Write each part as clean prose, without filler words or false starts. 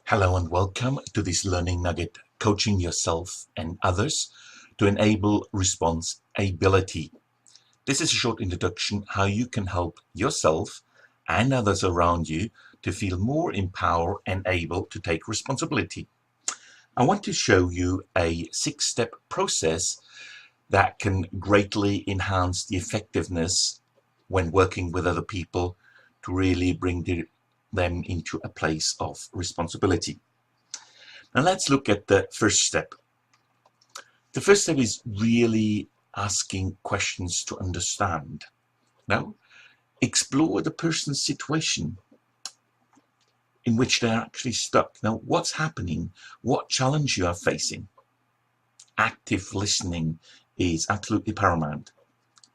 Hello and welcome to this learning nugget, coaching yourself and others to enable response ability. This is a short introduction how you can help yourself and others around you to feel more empowered and able to take responsibility. I want to show you a 6-step process that can greatly enhance the effectiveness when working with other people to really bring them into a place of responsibility. Now let's look at the first step. The first step is really asking questions to understand. Now, explore the person's situation in which they're actually stuck. Now, what's happening? What challenge you are facing? Active listening is absolutely paramount.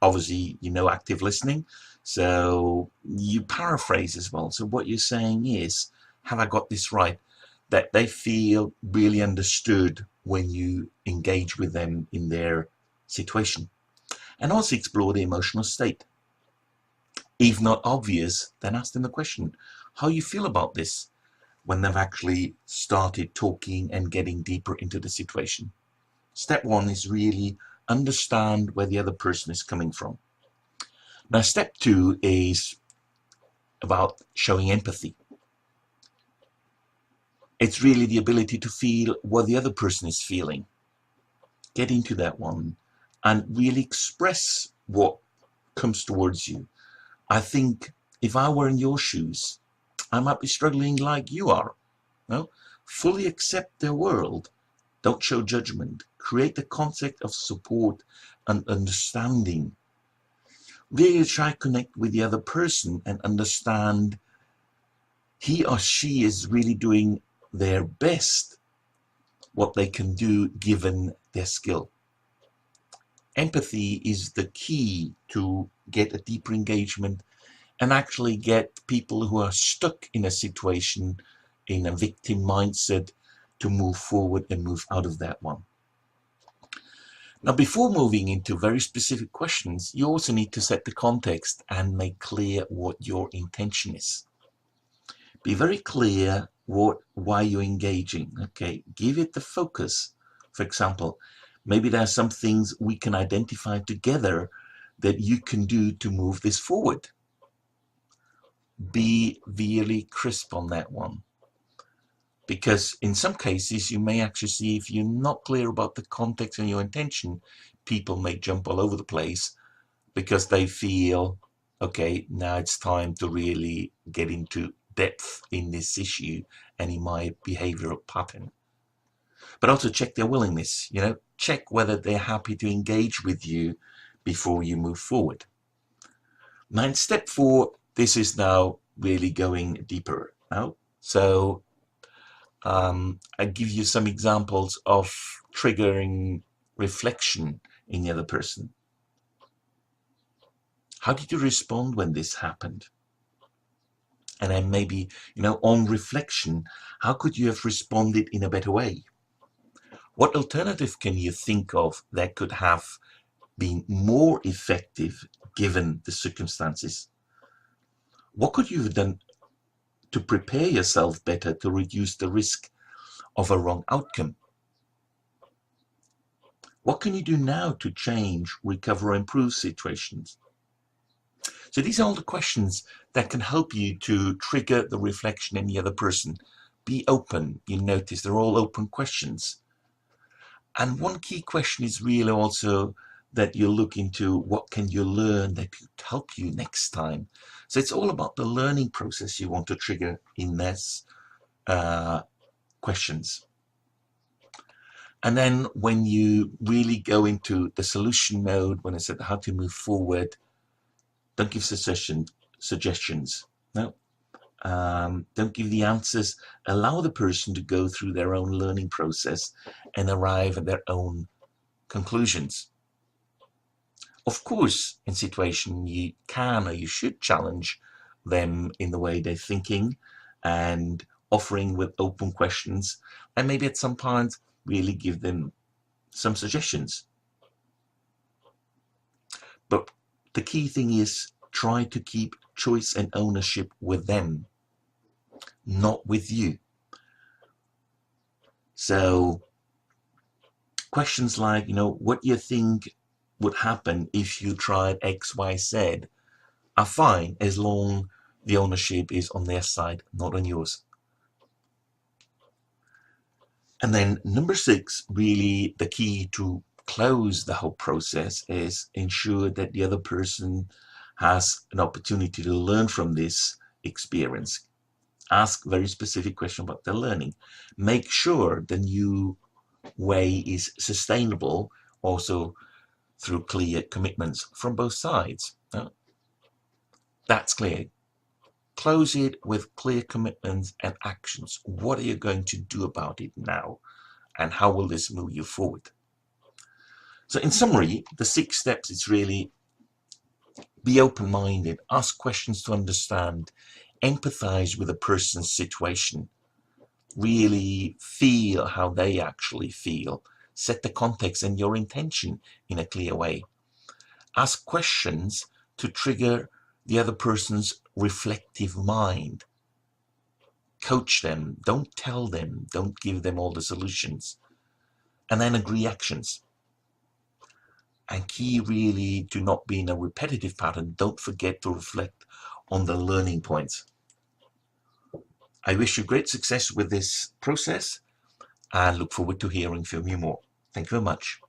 Obviously, you know active listening, so you paraphrase as well. So what you're saying is, have I got this right? That they feel really understood when you engage with them in their situation. And also explore the emotional state. If not obvious, then ask them the question, how you feel about this, when they've actually started talking and getting deeper into the situation. Step one is really understand where the other person is coming from. Now, step two is about showing empathy. It's really the ability to feel what the other person is feeling. Get into that one and really express what comes towards you. I think if I were in your shoes, I might be struggling like you are. No? Fully accept their world. Don't show judgment. Create the concept of support and understanding. Really try to connect with the other person and understand he or she is really doing their best, what they can do given their skill. Empathy is the key to get a deeper engagement and actually get people who are stuck in a situation, in a victim mindset, to move forward and move out of that one. Now, before moving into very specific questions, you also need to set the context and make clear what your intention is. Be very clear why you're engaging. Okay, give it the focus. For example, maybe there are some things we can identify together that you can do to move this forward. Be really crisp on that one. Because in some cases, you may actually see if you're not clear about the context and your intention, people may jump all over the place because they feel, okay, now it's time to really get into depth in this issue and in my behavioral pattern. But also check their willingness, check whether they're happy to engage with you before you move forward. Now in step 4, this is now really going deeper now. So I give you some examples of triggering reflection in the other person. How did you respond when this happened? And then maybe, on reflection, how could you have responded in a better way? What alternative can you think of that could have been more effective given the circumstances? What could you have done to prepare yourself better to reduce the risk of a wrong outcome? What can you do now to change, recover, or improve situations? So these are all the questions that can help you to trigger the reflection in the other person. Be open. You notice they're all open questions. And one key question is really also that you look into what can you learn that could help you next time. So it's all about the learning process you want to trigger in this questions. And then when you really go into the solution mode, when I said how to move forward, don't give suggestions. No. Don't give the answers. Allow the person to go through their own learning process and arrive at their own conclusions. Of course, in situation you can or you should challenge them in the way they're thinking and offering with open questions, and maybe at some point really give them some suggestions. But the key thing is try to keep choice and ownership with them, not with you. So questions like, what you think would happen if you tried X, Y, Z are fine as long the ownership is on their side, not on yours. And then number 6, really the key to close the whole process is ensure that the other person has an opportunity to learn from this experience. Ask very specific questions about their learning. Make sure the new way is sustainable, also through clear commitments from both sides. That's clear. Close it with clear commitments and actions. What are you going to do about it now? And how will this move you forward? So in summary, the 6 steps is really be open-minded, ask questions to understand, empathize with a person's situation, really feel how they actually feel, set the context and your intention in a clear way. Ask questions to trigger the other person's reflective mind. Coach them, don't tell them, don't give them all the solutions. And then agree actions. And key really to not be in a repetitive pattern, don't forget to reflect on the learning points. I wish you great success with this process and look forward to hearing from you more. Thank you very much.